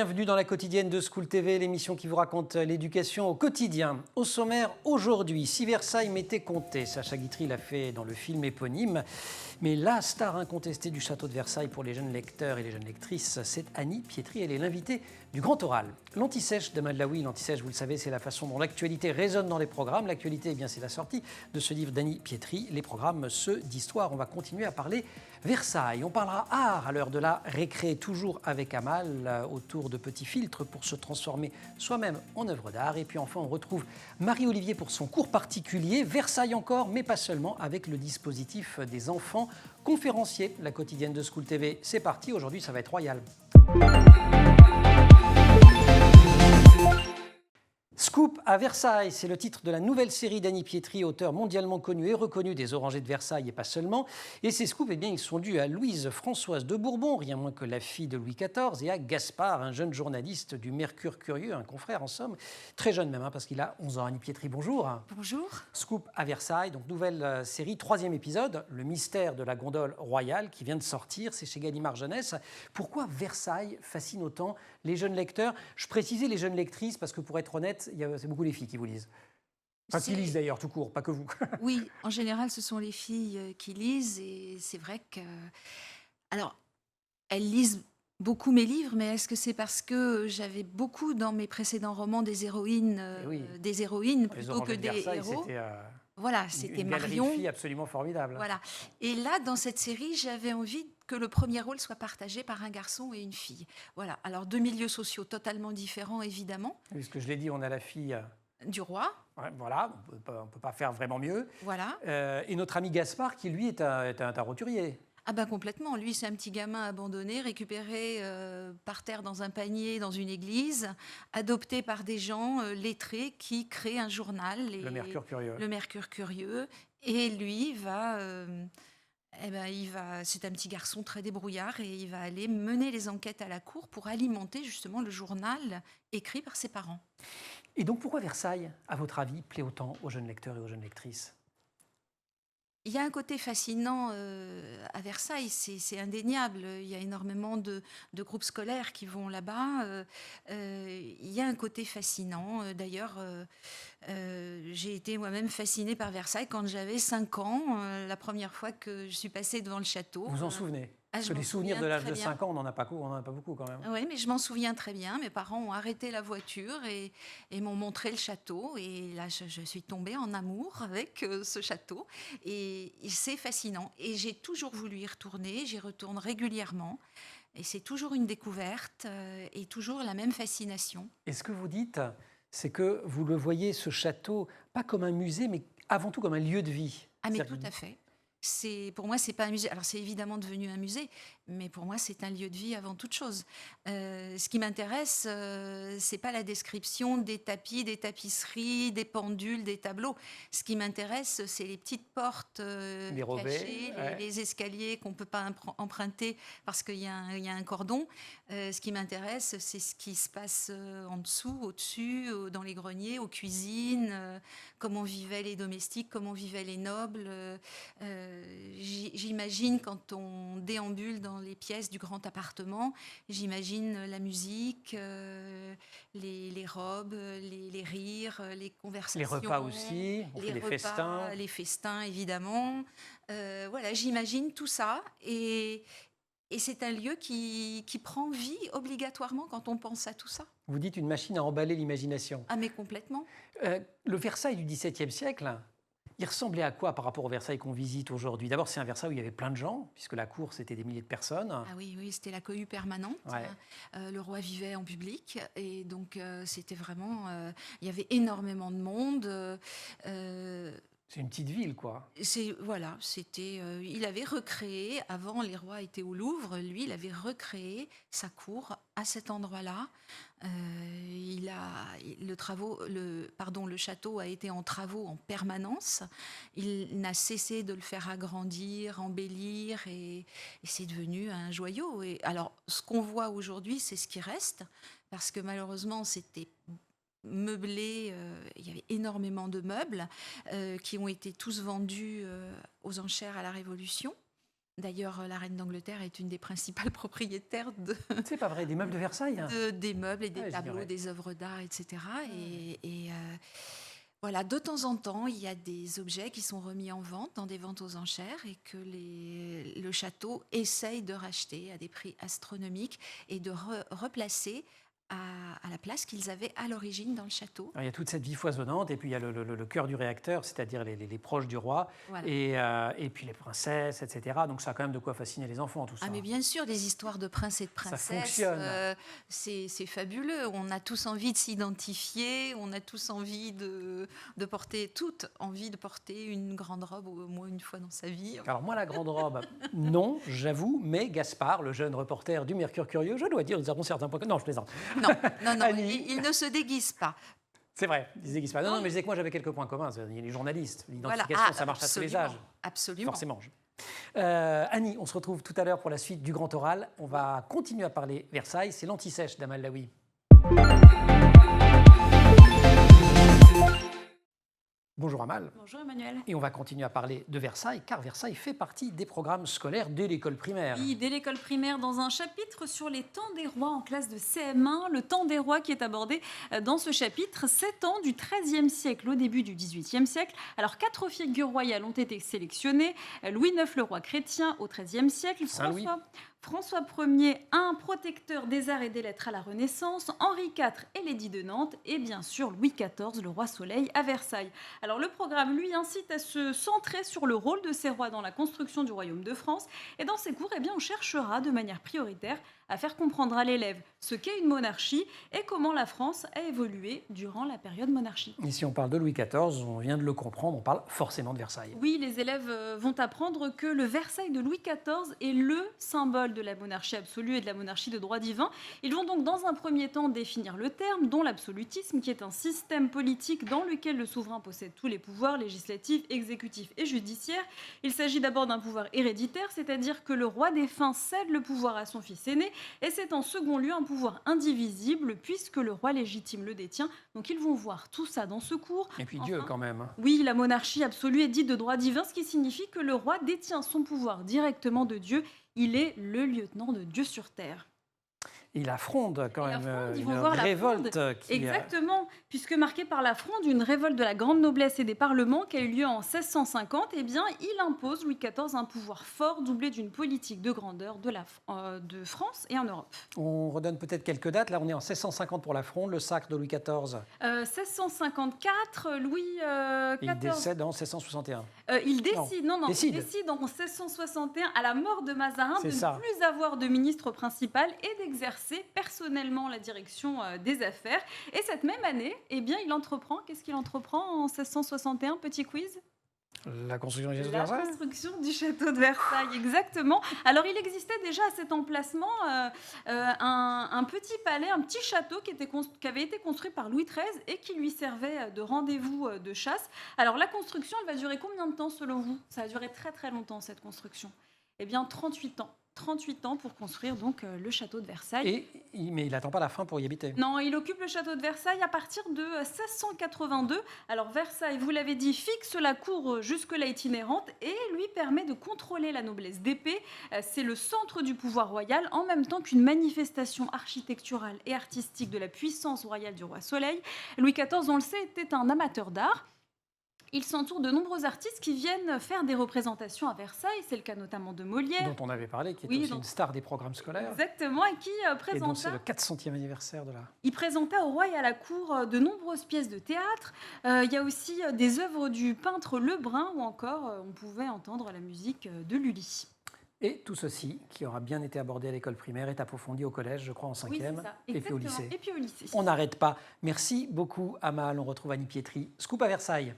Bienvenue dans la quotidienne de School TV, l'émission qui vous raconte l'éducation au quotidien. Au sommaire, aujourd'hui, si Versailles m'était compté, Sacha Guitry l'a fait dans le film éponyme, mais la star incontestée du château de Versailles pour les jeunes lecteurs et les jeunes lectrices, c'est Annie Pietri, elle est l'invitée du Grand Oral. L'Anti-Sèche de Madelaoui, l'Anti-Sèche, vous le savez, c'est la façon dont l'actualité résonne dans les programmes. L'actualité, eh bien, c'est la sortie de ce livre d'Annie Pietri, les programmes, ceux d'histoire. On va continuer à parler Versailles. On parlera art à l'heure de la récré, toujours avec Amal, autour de petits filtres pour se transformer soi-même en œuvre d'art. Et puis enfin, on retrouve Marie-Olivier pour son cours particulier, Versailles encore, mais pas seulement, avec le dispositif des enfants conférenciers. La quotidienne de School TV, c'est parti. Aujourd'hui, ça va être royal. Scoop à Versailles, c'est le titre de la nouvelle série d'Annie Pietri, auteur mondialement connu et reconnu des Orangers de Versailles et pas seulement. Et ces scoops, eh bien, ils sont dus à Louise Françoise de Bourbon, rien moins que la fille de Louis XIV, et à Gaspard, un jeune journaliste du Mercure Curieux, un confrère en somme, très jeune même, parce qu'il a 11 ans. Annie Pietri, bonjour. Bonjour. Scoop à Versailles, donc nouvelle série, 3e épisode, le mystère de la gondole royale qui vient de sortir, c'est chez Gallimard Jeunesse. Pourquoi Versailles fascine autant les jeunes lecteurs? Je précisais les jeunes lectrices parce que pour être honnête, c'est beaucoup les filles qui vous lisent. Enfin, qui lisent d'ailleurs, tout court, pas que vous. Oui, en général, ce sont les filles qui lisent et c'est vrai que... Alors, elles lisent beaucoup mes livres, mais est-ce que c'est parce que j'avais beaucoup dans mes précédents romans des héroïnes, plutôt que des héros? Voilà, c'était Marion. Une fille absolument formidable. Voilà. Et là, dans cette série, j'avais envie que le premier rôle soit partagé par un garçon et une fille. Voilà. Alors, deux milieux sociaux totalement différents, évidemment. Puisque je l'ai dit, on a la fille du roi. Ouais, voilà, on ne peut pas faire vraiment mieux. Voilà. Et notre ami Gaspard, qui lui est un roturier. Ah ben complètement. Lui, c'est un petit gamin abandonné, récupéré par terre dans un panier dans une église, adopté par des gens lettrés qui créent un journal. Le Mercure Curieux. Le Mercure Curieux. Et lui va... c'est un petit garçon très débrouillard et il va aller mener les enquêtes à la cour pour alimenter justement le journal écrit par ses parents. Et donc pourquoi Versailles, à votre avis, plaît autant aux jeunes lecteurs et aux jeunes lectrices ? Il y a un côté fascinant à Versailles, c'est indéniable. Il y a énormément de groupes scolaires qui vont là-bas. Il y a un côté fascinant. D'ailleurs, j'ai été moi-même fascinée par Versailles quand j'avais 5 ans, la première fois que je suis passée devant le château. Vous vous en souvenez ? Parce que les souvenirs de l'âge de 5 ans, on n'en a pas beaucoup quand même. Oui, mais je m'en souviens très bien. Mes parents ont arrêté la voiture et m'ont montré le château. Et là, je suis tombée en amour avec ce château. Et c'est fascinant. Et j'ai toujours voulu y retourner. J'y retourne régulièrement. Et c'est toujours une découverte et toujours la même fascination. Et ce que vous dites, c'est que vous le voyez, ce château, pas comme un musée, mais avant tout comme un lieu de vie. Ah, mais tout à fait. Pour moi, c'est pas un musée. Alors, c'est évidemment devenu un musée, mais pour moi, c'est un lieu de vie avant toute chose. Ce qui m'intéresse, c'est pas la description des tapis, des tapisseries, des pendules, des tableaux. Ce qui m'intéresse, c'est les petites portes cachées, les escaliers qu'on peut pas emprunter parce qu'il y a un cordon. Ce qui m'intéresse, c'est ce qui se passe en dessous, au-dessus, dans les greniers, aux cuisines, comment vivaient les domestiques, comment vivaient les nobles. J'imagine quand on déambule dans les pièces du grand appartement, j'imagine la musique, les robes, les rires, les conversations. Les repas aussi, festins. Les festins, évidemment. Voilà, j'imagine tout ça et c'est un lieu qui prend vie obligatoirement quand on pense à tout ça. Vous dites une machine à emballer l'imagination. Ah mais complètement. Le Versailles du XVIIe siècle, il ressemblait à quoi par rapport au Versailles qu'on visite aujourd'hui? D'abord, c'est un Versailles où il y avait plein de gens, puisque la cour, c'était des milliers de personnes. Ah oui, c'était la cohue permanente. Ouais. Le roi vivait en public, et donc c'était vraiment... il y avait énormément de monde. C'est une petite ville, quoi. Voilà, il avait recréé, avant les rois étaient au Louvre, lui, il avait recréé sa cour à cet endroit-là. Le château a été en travaux en permanence. Il n'a cessé de le faire agrandir, embellir, et c'est devenu un joyau. Et alors, ce qu'on voit aujourd'hui, c'est ce qui reste, parce que malheureusement, c'était meublé, il y avait énormément de meubles qui ont été tous vendus aux enchères à la Révolution. D'ailleurs, la reine d'Angleterre est une des principales propriétaires C'est pas vrai, des meubles de Versailles, hein. des meubles et des Ah, tableaux, j'ignorais. des œuvres d'art, etc. Voilà, de temps en temps, il y a des objets qui sont remis en vente dans des ventes aux enchères et que le château essaye de racheter à des prix astronomiques et de replacer à la place qu'ils avaient à l'origine dans le château. Alors, il y a toute cette vie foisonnante, et puis il y a le cœur du réacteur, c'est-à-dire les proches du roi, Voilà. et puis les princesses, etc. Donc ça a quand même de quoi fasciner les enfants, tout ça. Ah mais bien sûr, des histoires de princes et de Ça princesses, fonctionne. c'est fabuleux. On a tous envie de s'identifier, on a tous envie de porter, toutes envie de porter une grande robe au moins une fois dans sa vie. Alors moi, la grande robe, non, j'avoue, mais Gaspard, le jeune reporter du Mercure Curieux, je dois dire, nous avons certains points... Non, je plaisante. Non, non, non, Annie. il ne se déguise pas. C'est vrai, ils se déguisent pas. Non, non, mais je disais que moi, j'avais quelques points communs. Il y a les journalistes, Voilà. l'identification, ça marche à tous les âges. Absolument. Forcément. Annie, on se retrouve tout à l'heure pour la suite du Grand Oral. On va continuer à parler Versailles. C'est l'Anti-Sèche d'Amal Laoui. Bonjour Amal. Bonjour Emmanuel. Et on va continuer à parler de Versailles, car Versailles fait partie des programmes scolaires dès l'école primaire. Oui, dès l'école primaire, dans un chapitre sur les temps des rois en classe de CM1, le temps des rois qui est abordé dans ce chapitre, 7 ans du XIIIe siècle au début du XVIIIe siècle. Alors, 4 figures royales ont été sélectionnées. Louis IX, le roi chrétien, au XIIIe siècle. Saint-Louis. François Ier, un protecteur des arts et des lettres à la Renaissance, Henri IV et l'édit de Nantes, et bien sûr Louis XIV, le roi Soleil, à Versailles. Alors le programme, lui, incite à se centrer sur le rôle de ces rois dans la construction du royaume de France, et dans ces cours, eh bien, on cherchera de manière prioritaire à faire comprendre à l'élève ce qu'est une monarchie et comment la France a évolué durant la période monarchique. Et si on parle de Louis XIV, on vient de le comprendre, on parle forcément de Versailles. Oui, les élèves vont apprendre que le Versailles de Louis XIV est le symbole de la monarchie absolue et de la monarchie de droit divin. Ils vont donc dans un premier temps définir le terme, dont l'absolutisme, qui est un système politique dans lequel le souverain possède tous les pouvoirs législatifs, exécutifs et judiciaires. Il s'agit d'abord d'un pouvoir héréditaire, c'est-à-dire que le roi défunt cède le pouvoir à son fils aîné, et c'est en second lieu un pouvoir indivisible, puisque le roi légitime le détient. Donc ils vont voir tout ça dans ce cours. Et puis Dieu quand même. Oui, la monarchie absolue est dite de droit divin, ce qui signifie que le roi détient son pouvoir directement de Dieu. Il est le lieutenant de Dieu sur terre. Et la Fronde, quand Et la même, Fronde, ils une vont voir la révolte Fronde. qui... Exactement, puisque marquée par la Fronde, une révolte de la grande noblesse et des parlements qui a eu lieu en 1650, eh bien, il impose, Louis XIV, un pouvoir fort doublé d'une politique de grandeur de France et en Europe. On redonne peut-être quelques dates. Là, on est en 1650 pour la Fronde, le sacre de Louis XIV. 1654, Louis Il XIV... décède en 1661. Il décide, Non, il décide. décide en 1661, à la mort de Mazarin, C'est de ça. ne plus avoir de ministre principal et d'exercer personnellement la direction des affaires. Et cette même année, eh bien, qu'est-ce qu'il entreprend en 1661? Petit quiz. La construction du château de La Versailles. construction du château de Versailles, exactement. Alors, il existait déjà à cet emplacement un petit palais, un petit château qui avait été construit par Louis XIII et qui lui servait de rendez-vous de chasse. Alors, la construction, elle va durer combien de temps selon vous? Ça a duré très très longtemps, cette construction. Eh bien, 38 ans. 38 ans pour construire donc le château de Versailles. Mais il n'attend pas la fin pour y habiter. Non, il occupe le château de Versailles à partir de 1682. Alors Versailles, vous l'avez dit, fixe la cour jusque-là itinérante et lui permet de contrôler la noblesse d'épée. C'est le centre du pouvoir royal, en même temps qu'une manifestation architecturale et artistique de la puissance royale du roi Soleil. Louis XIV, on le sait, était un amateur d'art. Il s'entoure de nombreux artistes qui viennent faire des représentations à Versailles. C'est le cas notamment de Molière. Dont on avait parlé, qui est Oui, aussi une star des programmes scolaires. Exactement, et qui Et dont c'est présenta... le 400e anniversaire de la... Il présenta au roi et à la cour de nombreuses pièces de théâtre. Il y a aussi des œuvres du peintre Lebrun ou encore on pouvait entendre la musique de Lully. Et tout ceci, qui aura bien été abordé à l'école primaire, est approfondi au collège, je crois, en 5e, Oui, c'est ça. et puis au lycée. Et puis au lycée. On n'arrête pas. Merci beaucoup, Amal. On retrouve Annie Pietri. Scoop à Versailles.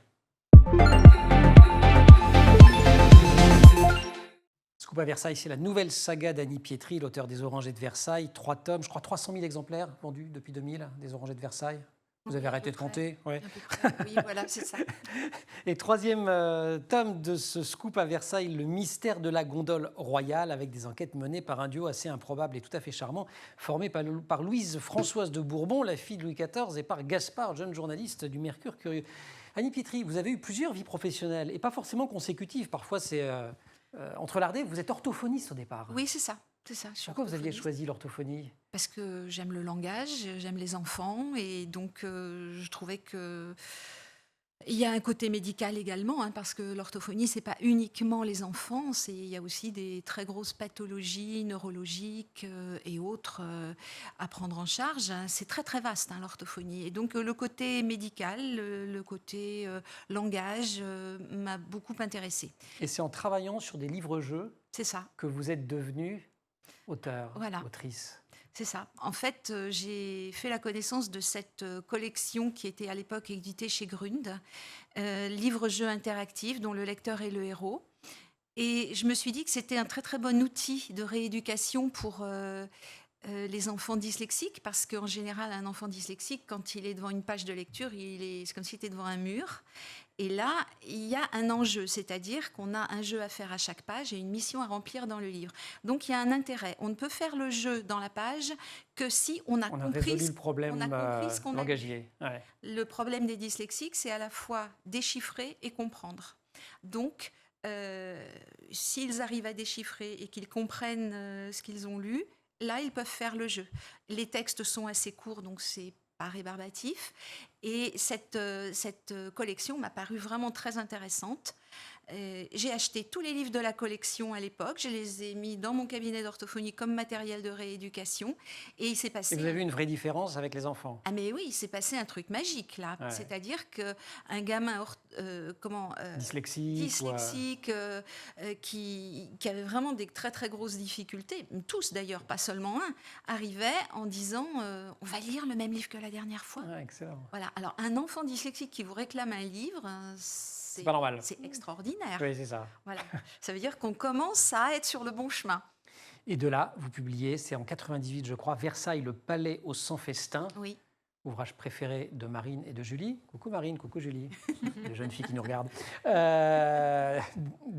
Scoop à Versailles, c'est la nouvelle saga d'Annie Pietri, l'auteur des Orangers de Versailles. 3 tomes, je crois 300 000 exemplaires vendus depuis 2000 des Orangers de Versailles. Vous avez arrêté de compter? Ouais. Oui, voilà, c'est ça. Et 3e tome de ce Scoop à Versailles, le mystère de la gondole royale, avec des enquêtes menées par un duo assez improbable et tout à fait charmant, formé par Louise Françoise de Bourbon, la fille de Louis XIV, et par Gaspard, jeune journaliste du Mercure Curieux. Annie Pietri, vous avez eu plusieurs vies professionnelles, et pas forcément consécutives. Parfois, c'est entrelardée. Vous êtes orthophoniste au départ. Oui, c'est ça. C'est ça. Je suis Pourquoi vous aviez orthophoniste. choisi l'orthophonie? Parce que j'aime le langage, j'aime les enfants et donc je trouvais que il y a un côté médical également, hein, parce que l'orthophonie, c'est pas uniquement les enfants, il y a aussi des très grosses pathologies neurologiques et autres à prendre en charge. Hein. C'est très très vaste, hein, l'orthophonie. Et donc le côté médical, le côté langage m'a beaucoup intéressée. Et c'est en travaillant sur des livres-jeux C'est ça. que vous êtes devenue auteur, Voilà. autrice. C'est ça. En fait, j'ai fait la connaissance de cette collection qui était à l'époque éditée chez Grund, livre-jeu interactif dont le lecteur est le héros. Et je me suis dit que c'était un très très bon outil de rééducation pour les enfants dyslexiques, parce qu'en général, un enfant dyslexique, quand il est devant une page de lecture, c'est comme s'il était devant un mur. Et là, il y a un enjeu, c'est-à-dire qu'on a un jeu à faire à chaque page et une mission à remplir dans le livre. Donc, il y a un intérêt. On ne peut faire le jeu dans la page que si on a compris résolu le problème ce qu'on a langagier. Ouais. Le problème des dyslexiques, c'est à la fois déchiffrer et comprendre. Donc, s'ils arrivent à déchiffrer et qu'ils comprennent ce qu'ils ont lu, là, ils peuvent faire le jeu. Les textes sont assez courts, donc c'est pas rébarbatif. Et cette collection m'a paru vraiment très intéressante. J'ai acheté tous les livres de la collection à l'époque. Je les ai mis dans mon cabinet d'orthophonie comme matériel de rééducation. Et il s'est passé... Et vous avez vu une vraie différence avec les enfants? Ah mais oui, il s'est passé un truc magique là. Ouais. C'est-à-dire qu'un gamin dyslexique qui avait vraiment des très très grosses difficultés, tous d'ailleurs, pas seulement un, arrivait en disant on va lire le même livre que la dernière fois. Ouais, excellent. Voilà. Alors un enfant dyslexique qui vous réclame un livre, c'est pas normal. C'est extraordinaire. Oui, c'est ça. Voilà. Ça veut dire qu'on commence à être sur le bon chemin. Et de là, vous publiez, c'est en 98, je crois, Versailles, le palais aux 100 festins. Oui. Ouvrage préféré de Marine et de Julie. Coucou Marine, coucou Julie, les jeunes filles qui nous regardent.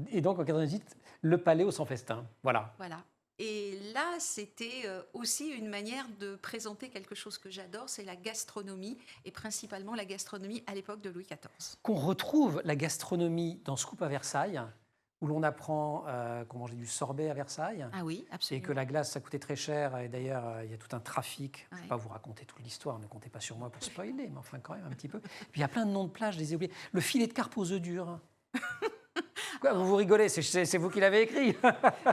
Et donc en 98, le palais aux 100 festins. Voilà. Voilà. Et là, c'était aussi une manière de présenter quelque chose que j'adore, c'est la gastronomie, et principalement la gastronomie à l'époque de Louis XIV. Qu'on retrouve la gastronomie dans Scoop à Versailles, où l'on apprend qu'on mangeait du sorbet à Versaille. Ah oui, Et absolument. que la glace, ça coûtait très cher. Et d'ailleurs, il y a tout un trafic. Je ne vais Ouais. pas vous raconter toute l'histoire, ne comptez pas sur moi pour spoiler, mais enfin quand même un petit peu. Puis il y a plein de noms de plages, je les ai oubliés. Le filet de carpe aux œufs durs. Quoi, vous rigolez, c'est vous qui l'avez écrit.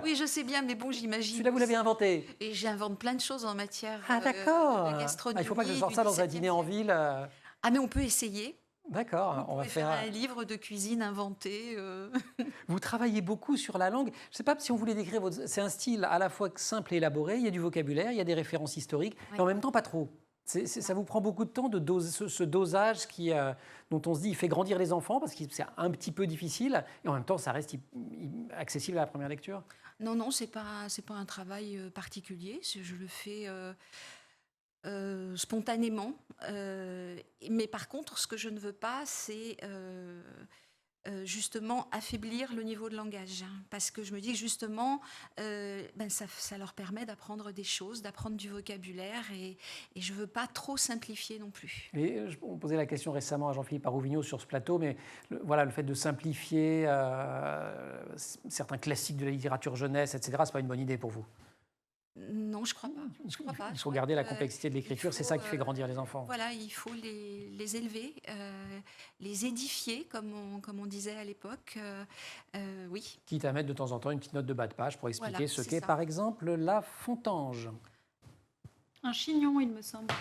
Oui, je sais bien, mais bon, j'imagine. Celui-là, vous l'avez inventé. Et j'invente plein de choses en matière Ah d'accord. de gastronomie. Il ne faut pas que je sorte ça dans un dîner en ville. Ah, mais on peut essayer. D'accord, on va faire faire... un livre de cuisine inventé. Vous travaillez beaucoup sur la langue. Je ne sais pas si on voulait décrire votre... C'est un style à la fois simple et élaboré. Il y a du vocabulaire, il y a des références historiques, Ouais. mais en même temps pas trop. Ça vous prend beaucoup de temps de ce dosage dont on se dit il fait grandir les enfants parce que c'est un petit peu difficile et en même temps ça reste accessible à la première lecture. Non, c'est pas un travail particulier. Je le fais spontanément. Mais par contre, ce que je ne veux pas, c'est justement affaiblir le niveau de langage. Hein, parce que je me dis que justement, ça leur permet d'apprendre des choses, d'apprendre du vocabulaire. Et je ne veux pas trop simplifier non plus. On posait la question récemment à Jean-Philippe Arouvigno sur ce plateau, mais le fait de simplifier certains classiques de la littérature jeunesse, etc., ce n'est pas une bonne idée pour vous? Non, je ne crois pas. Je crois pas. Il Je faut crois garder la que, complexité de l'écriture, c'est faut, ça qui fait grandir les enfants. Voilà, il faut les élever, les édifier, comme on disait à l'époque. Oui. Quitte à mettre de temps en temps une petite note de bas de page pour expliquer Voilà, ce c'est qu'est, ça. par exemple, la fontange. Un chignon, il me semble.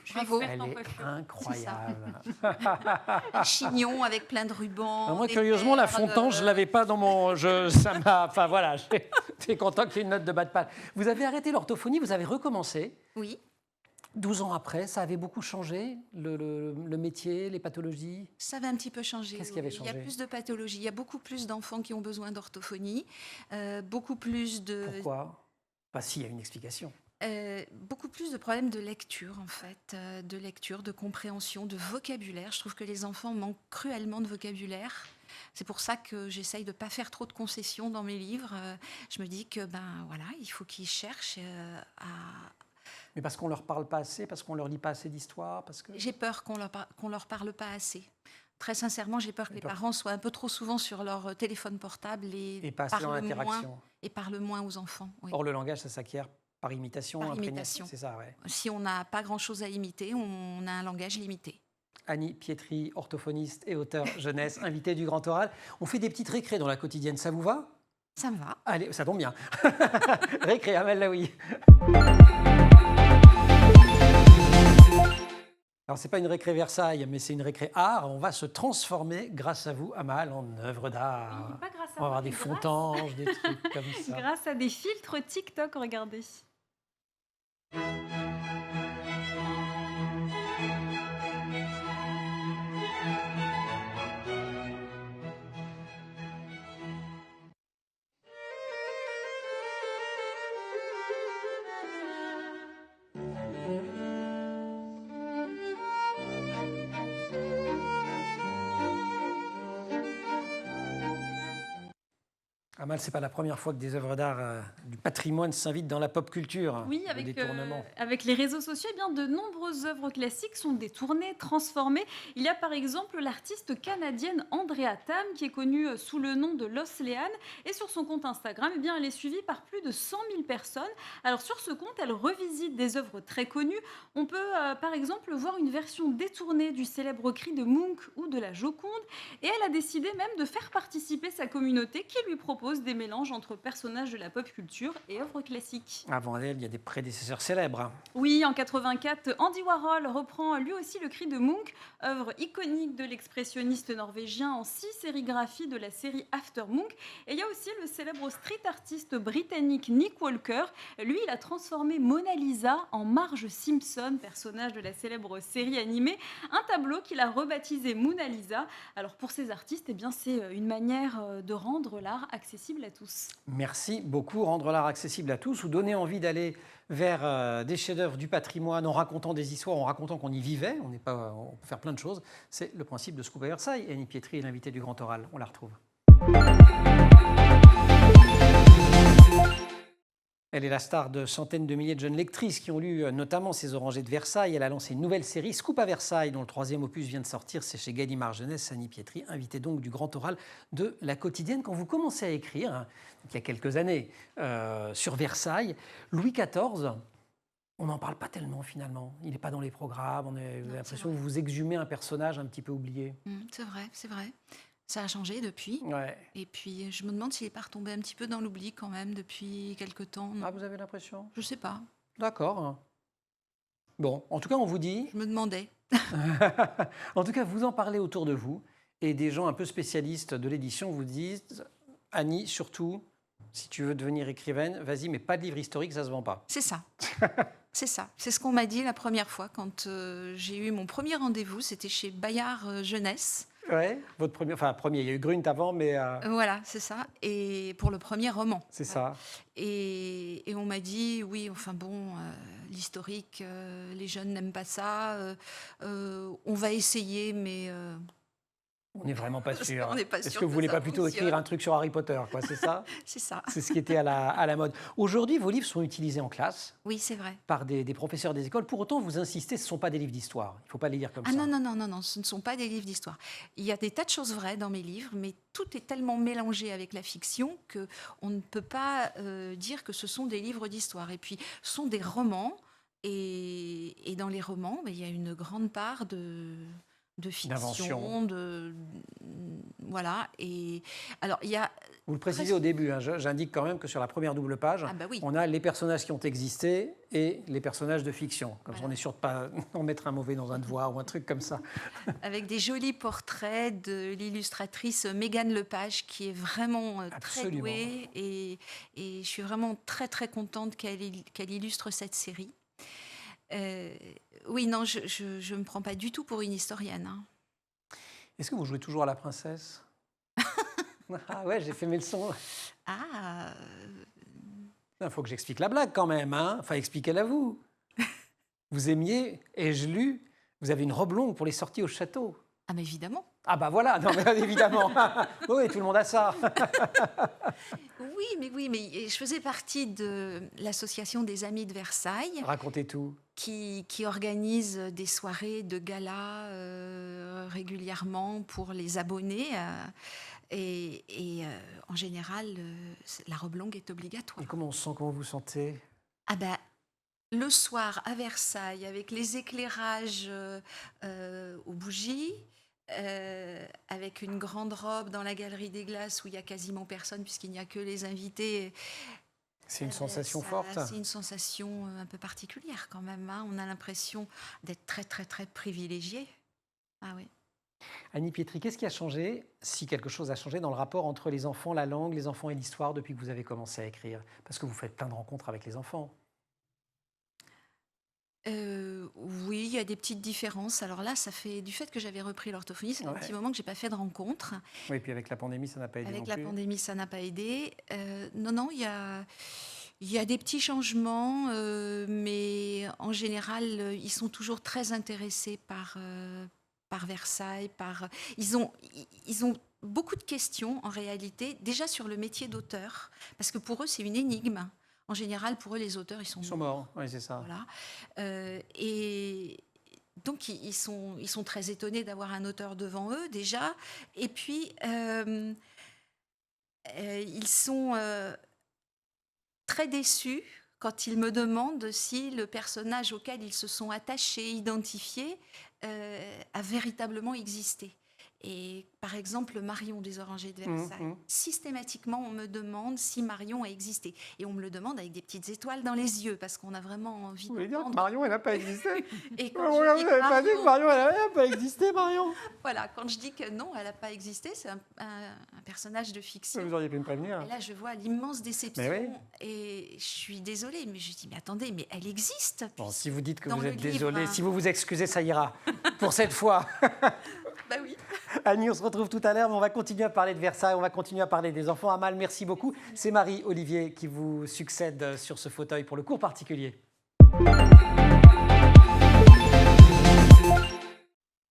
Je suis Bravo. experte Elle en est coiffure. incroyable. Un chignon avec plein de rubans. Moi, des curieusement, la perles, fontange, je ne l'avais pas dans mon... ça m'a... Enfin, voilà, j'étais content qu'il y ait une note de bas de page. Vous avez arrêté l'orthophonie, vous avez recommencé. Oui, 12 ans après, ça avait beaucoup changé, le métier, les pathologies. ça va un petit peu changer. Qu'est-ce qui avait Il y changé? a plus de pathologies, il y a beaucoup plus d'enfants qui ont besoin d'orthophonie, beaucoup plus de... Pourquoi? Bah, si, il y a une explication. Beaucoup plus de problèmes de lecture, en fait, de lecture, de compréhension, de vocabulaire. Je trouve que les enfants manquent cruellement de vocabulaire. C'est pour ça que j'essaye de ne pas faire trop de concessions dans mes livres. Je me dis que, voilà, il faut qu'ils cherchent à... Mais parce qu'on ne leur parle pas assez, parce qu'on ne leur lit pas assez d'histoires, parce que... J'ai peur qu'on leur parle pas assez. Très sincèrement, j'ai peur que les D'accord. parents soient un peu trop souvent sur leur téléphone portable Et pas assez dans l'interaction. et parlent moins aux enfants. Oui. Or, le langage, ça s'acquiert par imitation, Par imprégnation. imitation. C'est ça, ouais. Si on n'a pas grand-chose à imiter, on a un langage limité. Annie Pietri, orthophoniste et auteur jeunesse, invitée du Grand Oral. On fait des petites récrés dans la quotidienne, ça vous va? Ça me va. Allez, ça tombe bien. Récré, Amel Laoui. Alors, ce n'est pas une récré Versailles, mais c'est une récré art. On va se transformer, grâce à vous, Amal, en œuvre d'art. Pas grâce à On va avoir moi, des mais fontanges, des trucs comme ça. grâce à des filtres TikTok, regardez. Amal, ce n'est pas la première fois que des œuvres d'art du patrimoine s'invitent dans la pop culture. Oui, le avec, détournement. avec les réseaux sociaux, eh bien, de nombreuses œuvres classiques sont détournées, transformées. Il y a par exemple l'artiste canadienne Andrea Tam, qui est connue sous le nom de Lost Leanne. Et sur son compte Instagram, eh bien, elle est suivie par plus de 100 000 personnes. Alors sur ce compte, elle revisite des œuvres très connues. On peut par exemple voir une version détournée du célèbre cri de Munch ou de la Joconde. Et elle a décidé même de faire participer sa communauté qui lui propose des mélanges entre personnages de la pop culture et œuvres classiques. Avant elle, il y a des prédécesseurs célèbres. Hein. Oui, en 84, Andy Warhol reprend lui aussi le cri de Munch, œuvre iconique de l'expressionniste norvégien en 6 sérigraphies de la série After Munch. Et il y a aussi le célèbre street artiste britannique Nick Walker. Lui, il a transformé Mona Lisa en Marge Simpson, personnage de la célèbre série animée. Un tableau qu'il a rebaptisé Mona Lisa. Alors pour ces artistes, eh bien, c'est une manière de rendre l'art accessible à tous. Merci beaucoup. Rendre l'art accessible à tous ou donner envie d'aller vers des chefs-d'œuvre du patrimoine en racontant des histoires, en racontant qu'on y vivait. On peut faire plein de choses. C'est le principe de Scoop à Versailles. Annie Pietri est l'invitée du Grand Oral. On la retrouve. Elle est la star de centaines de milliers de jeunes lectrices qui ont lu notamment Ces Orangers de Versailles. Elle a lancé une nouvelle série, Scoop à Versailles, dont le 3e opus vient de sortir. C'est chez Gallimard Jeunesse. Annie Pietri, invitée donc du Grand Oral de la quotidienne. Quand vous commencez à écrire, hein, il y a quelques années, sur Versailles, Louis XIV, on n'en parle pas tellement finalement. Il n'est pas dans les programmes. On a l'impression que vous exhumez un personnage un petit peu oublié. C'est vrai, c'est vrai. Ça a changé depuis. Ouais. Et puis, je me demande s'il n'est pas retombé un petit peu dans l'oubli quand même depuis quelque temps. Non. Ah, vous avez l'impression? Je ne sais pas. D'accord. Bon, en tout cas, on vous dit... Je me demandais. En tout cas, vous en parlez autour de vous. Et des gens un peu spécialistes de l'édition vous disent, Annie, surtout, si tu veux devenir écrivaine, vas-y, mais pas de livre historique, ça ne se vend pas. C'est ça. C'est ça. C'est ce qu'on m'a dit la première fois quand j'ai eu mon premier rendez-vous. C'était chez Bayard Jeunesse. Ouais, votre premier, enfin premier, il y a eu Grunt avant, mais Voilà, c'est ça. Et pour le premier roman. c'est ça. Et on m'a dit, oui, enfin bon, l'historique, les jeunes n'aiment pas ça. On va essayer, mais On n'est vraiment pas sûr. On n'est pas Est-ce sûr que vous que voulez ça pas plutôt fonctionne. écrire un truc sur Harry Potter, quoi, c'est ça? c'est ça. C'est ce qui était à la mode. Aujourd'hui, vos livres sont utilisés en classe Oui, c'est vrai. par des professeurs des écoles. Pour autant, vous insistez, ce ne sont pas des livres d'histoire. Il ne faut pas les lire comme Ah ça. non, non, non, non, non, ce ne sont pas des livres d'histoire. Il y a des tas de choses vraies dans mes livres, mais tout est tellement mélangé avec la fiction qu'on ne peut pas dire que ce sont des livres d'histoire. Et puis, ce sont des romans, et dans les romans, il y a une grande part de fiction, voilà. Et alors, il y a... Vous le précisez au début, hein, j'indique quand même que sur la première double page, Ah bah oui. on a les personnages qui ont existé et les personnages de fiction. Comme ça, Voilà. on est sûr de ne pas en mettre un mauvais dans un devoir ou un truc comme ça. Avec des jolis portraits de l'illustratrice Mégane Lepage, qui est vraiment très Absolument. douée. Et je suis vraiment très, très contente qu'elle illustre cette série. Oui, non, je ne me prends pas du tout pour une historienne. Hein. Est-ce que vous jouez toujours à la princesse? Ah ouais, j'ai fait mes leçons. Ah, Il faut que j'explique la blague quand même. Hein. Enfin, expliquez-la vous. Vous aimiez, ai-je lu, vous avez une robe longue pour les sorties au château. ah mais évidemment. Ah bah voilà, non, mais évidemment. Oui, tout le monde a ça. Oui, mais je faisais partie de l'association des Amis de Versailles Racontez tout. qui organise des soirées de gala régulièrement pour les abonnés. En général, la robe longue est obligatoire. Et comment on se sent, comment vous vous sentez? Ah ben, le soir à Versailles, avec les éclairages aux bougies, avec une grande robe dans la galerie des glaces où il y a quasiment personne puisqu'il n'y a que les invités. C'est une sensation Ça, forte. c'est une sensation un peu particulière quand même, hein. On a l'impression d'être très, très, très privilégié. Ah oui. Annie Pietri, qu'est-ce qui a changé, si quelque chose a changé, dans le rapport entre les enfants, la langue, les enfants et l'histoire depuis que vous avez commencé à écrire? Parce que vous faites plein de rencontres avec les enfants. Oui, il y a des petites différences. Alors là, ça fait du fait que j'avais repris l'orthophonie, c'est un Ouais. petit moment que j'ai pas fait de rencontre. Oui, et puis avec la pandémie, ça n'a pas aidé Avec non la plus. pandémie, ça n'a pas aidé. Non, il y a des petits changements, mais en général, ils sont toujours très intéressés par Versailles. Ils ont beaucoup de questions, en réalité, déjà sur le métier d'auteur, parce que pour eux, c'est une énigme. En général, pour eux, les auteurs, ils sont Ils sont morts, oui, c'est ça. voilà. Et donc, ils sont très étonnés d'avoir un auteur devant eux, déjà. Et puis, ils sont très déçus quand ils me demandent si le personnage auquel ils se sont attachés, identifiés, a véritablement existé. Et par exemple, Marion des Orangers de Versailles. Systématiquement, on me demande si Marion a existé. Et on me le demande avec des petites étoiles dans les yeux, parce qu'on a vraiment envie Vous voulez dire que d'entendre. Marion, elle n'a pas existé? Et Vous quand je dis que n'avez pas dit que Marion, Marion, elle n'a pas existé, Marion? voilà, quand je dis que non, elle n'a pas existé, c'est un personnage de fiction. Vous auriez pu me prévenir. Et là, je vois l'immense déception. Mais oui. Et je suis désolée, mais je dis, mais attendez, mais elle existe. Bon, si vous dites que Dans vous le êtes livre, désolé, hein. si vous vous excusez, ça ira. Pour cette fois. Bah oui. Annie, on se retrouve tout à l'heure, mais on va continuer à parler de Versailles, on va continuer à parler des enfants. Amal, merci beaucoup. C'est Marie-Olivier qui vous succède sur ce fauteuil pour le cours particulier.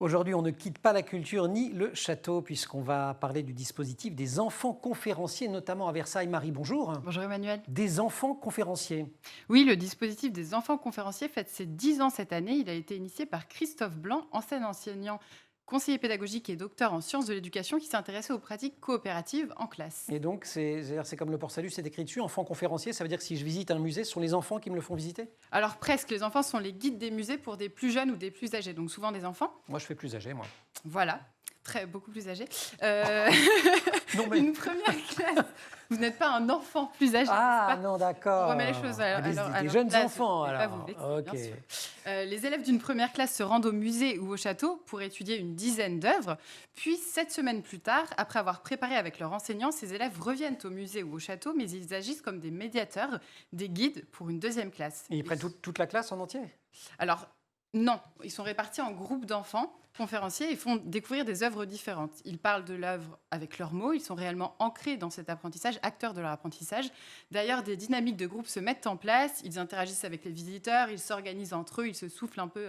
Aujourd'hui, on ne quitte pas la culture ni le château, puisqu'on va parler du dispositif des enfants conférenciers, notamment à Versailles. Marie, bonjour. Bonjour Emmanuel. Des enfants conférenciers. Oui, le dispositif des enfants conférenciers fête ses 10 ans cette année. Il a été initié par Christophe Blanc, ancien enseignant, conseiller pédagogique et docteur en sciences de l'éducation qui s'intéressait aux pratiques coopératives en classe. Et donc, c'est comme le port-salut, c'est écrit dessus, enfants conférenciers, ça veut dire que si je visite un musée, ce sont les enfants qui me le font visiter? Alors presque, les enfants sont les guides des musées pour des plus jeunes ou des plus âgés, donc souvent des enfants. Moi, je fais plus âgé, moi. Voilà, beaucoup plus âgés. Non, mais... Une première classe. Vous n'êtes pas un enfant plus âgé. Ah n'est-ce pas? non, d'accord. On remet les choses à Des leur jeunes place, enfants, je ne vais pas alors. vous vexer, bien Ok. sûr. Les élèves d'une première classe se rendent au musée ou au château pour étudier une dizaine d'œuvres. Puis, 7 semaines plus tard, après avoir préparé avec leur enseignant, ces élèves reviennent au musée ou au château, mais ils agissent comme des médiateurs, des guides pour une deuxième classe. Et ils prennent toute la classe en entier? Alors, non, ils sont répartis en groupes d'enfants conférenciers et font découvrir des œuvres différentes. Ils parlent de l'œuvre avec leurs mots, ils sont réellement ancrés dans cet apprentissage, acteurs de leur apprentissage. D'ailleurs, des dynamiques de groupe se mettent en place, ils interagissent avec les visiteurs, ils s'organisent entre eux, ils se soufflent un peu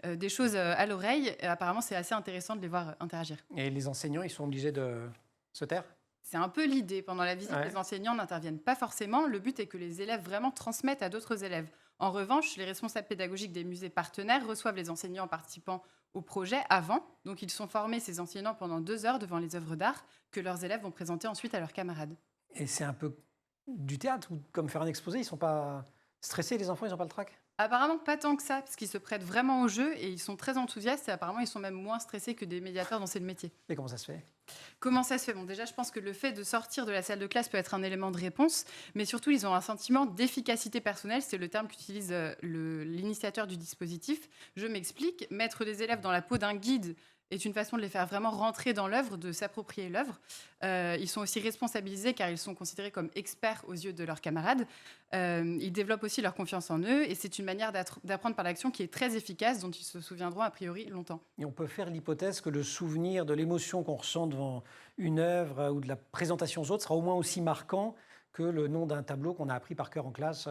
des choses à l'oreille. Et apparemment, c'est assez intéressant de les voir interagir. Et les enseignants, ils sont obligés de se taire? C'est un peu l'idée. Pendant la visite, Ouais. les enseignants n'interviennent pas forcément. Le but est que les élèves vraiment transmettent à d'autres élèves. En revanche, les responsables pédagogiques des musées partenaires reçoivent les enseignants participant au projet avant. Donc, ils sont formés, ces enseignants, pendant 2 heures devant les œuvres d'art que leurs élèves vont présenter ensuite à leurs camarades. Et c'est un peu du théâtre, ou comme faire un exposé, ils ne sont pas stressés, les enfants, ils n'ont pas le trac? Apparemment, pas tant que ça, parce qu'ils se prêtent vraiment au jeu et ils sont très enthousiastes et apparemment, ils sont même moins stressés que des médiateurs dont c'est le métier. Et comment ça se fait? Comment ça se fait? Bon, déjà, je pense que le fait de sortir de la salle de classe peut être un élément de réponse, mais surtout, ils ont un sentiment d'efficacité personnelle. C'est le terme qu'utilise l'initiateur du dispositif. Je m'explique. Mettre des élèves dans la peau d'un guide est une façon de les faire vraiment rentrer dans l'œuvre, de s'approprier l'œuvre. Ils sont aussi responsabilisés car ils sont considérés comme experts aux yeux de leurs camarades. Ils développent aussi leur confiance en eux et c'est une manière d'apprendre par l'action qui est très efficace, dont ils se souviendront a priori longtemps. Et on peut faire l'hypothèse que le souvenir de l'émotion qu'on ressent devant une œuvre ou de la présentation aux autres sera au moins aussi marquant que le nom d'un tableau qu'on a appris par cœur en classe.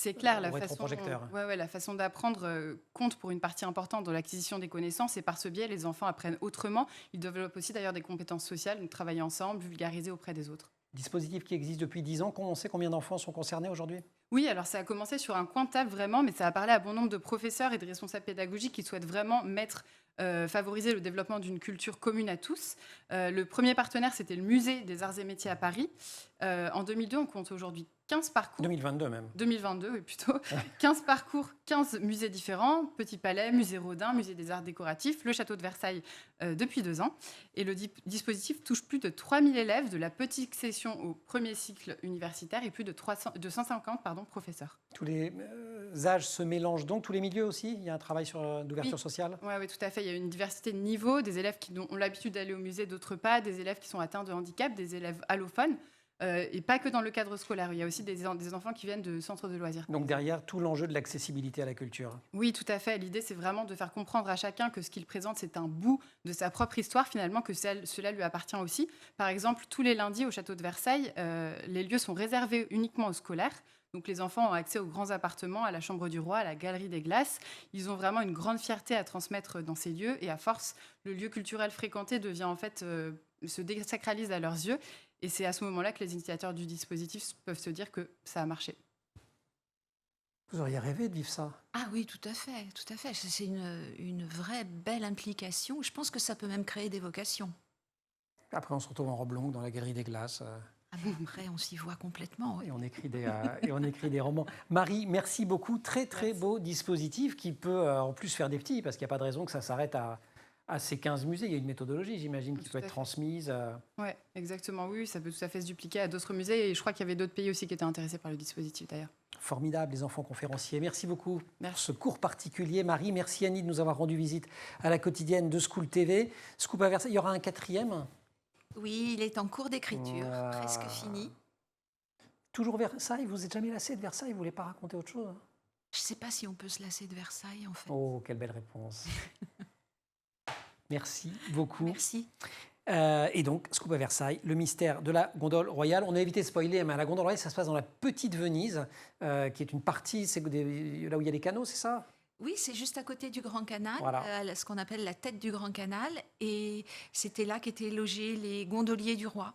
C'est clair, au rétroprojecteur. la façon d'apprendre compte pour une partie importante dans l'acquisition des connaissances et par ce biais, les enfants apprennent autrement. Ils développent aussi d'ailleurs des compétences sociales, donc travailler ensemble, vulgariser auprès des autres. Dispositif qui existe depuis 10 ans. On sait combien d'enfants sont concernés aujourd'hui? Oui, alors ça a commencé sur un coin de table vraiment, mais ça a parlé à bon nombre de professeurs et de responsables pédagogiques qui souhaitent vraiment favoriser le développement d'une culture commune à tous. Le premier partenaire, c'était le Musée des Arts et Métiers à Paris. En 2002, on compte aujourd'hui 15 parcours. 2022 même. 2022, oui, plutôt. 15 parcours, 15 musées différents. Petit Palais, Musée Rodin, Musée des Arts Décoratifs, le Château de Versailles depuis 2 ans. Et le dispositif touche plus de 3000 élèves de la petite section au premier cycle universitaire et plus de 150 professeurs. Tous les âges se mélangent donc, tous les milieux aussi? Il y a un travail d'ouverture sociale? Oui, tout à fait. Il y a une diversité de niveaux, des élèves qui ont l'habitude d'aller au musée, d'autres pas, des élèves qui sont atteints de handicap, des élèves allophones. Et pas que dans le cadre scolaire. Il y a aussi des enfants qui viennent de centres de loisirs. Donc derrière, tout l'enjeu de l'accessibilité à la culture. Oui, tout à fait. L'idée, c'est vraiment de faire comprendre à chacun que ce qu'il présente, c'est un bout de sa propre histoire, finalement, que cela lui appartient aussi. Par exemple, tous les lundis au château de Versailles, les lieux sont réservés uniquement aux scolaires. Donc les enfants ont accès aux grands appartements, à la chambre du roi, à la galerie des glaces. Ils ont vraiment une grande fierté à transmettre dans ces lieux. Et à force, le lieu culturel fréquenté devient en fait se désacralise à leurs yeux. Et c'est à ce moment-là que les initiateurs du dispositif peuvent se dire que ça a marché. Vous auriez rêvé de vivre ça? Ah oui, tout à fait, tout à fait. C'est une vraie belle implication. Je pense que ça peut même créer des vocations. Après, on se retrouve en robe longue dans la galerie des glaces. Ah ben après, on s'y voit complètement. Oui. Et on écrit des romans. Marie, merci beaucoup. Très, très beau dispositif qui peut en plus faire des petits, parce qu'il n'y a pas de raison que ça s'arrête à ces 15 musées. Il y a une méthodologie, j'imagine, qui peut être transmise. Oui, exactement. Oui, ça peut tout à fait se dupliquer à d'autres musées. Et je crois qu'il y avait d'autres pays aussi qui étaient intéressés par le dispositif, d'ailleurs. Formidable, les enfants conférenciers. Merci beaucoup Merci. pour ce cours particulier. Marie, merci Annie de nous avoir rendu visite à la quotidienne de School TV. Scoop à Versailles, il y aura un 4e? Oui, il est en cours d'écriture, presque fini. Toujours Versailles? Vous n'êtes jamais lassé de Versailles? Vous ne voulez pas raconter autre chose? Je ne sais pas si on peut se lasser de Versailles, en fait. Oh, quelle belle réponse. Merci beaucoup. Merci. Et donc, Scoop à Versailles, le mystère de la gondole royale. On a évité de spoiler, mais la gondole royale, ça se passe dans la Petite Venise, qui est une partie, c'est là où il y a les canaux, c'est ça? Oui, c'est juste à côté du Grand Canal, Voilà. ce qu'on appelle la tête du Grand Canal. Et c'était là qu'étaient logés les gondoliers du roi.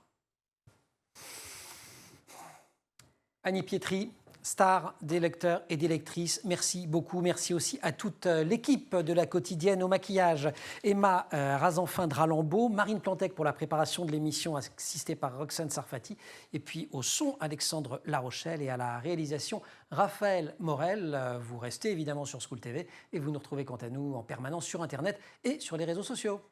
Annie Pietri, star des lecteurs et des lectrices, merci beaucoup. Merci aussi à toute l'équipe de la quotidienne au maquillage. Emma Razanfin-Dralambeau, Marine Plantec pour la préparation de l'émission assistée par Roxane Sarfati. Et puis au son, Alexandre Larochelle et à la réalisation, Raphaël Morel. Vous restez évidemment sur School TV et vous nous retrouvez quant à nous en permanence sur Internet et sur les réseaux sociaux.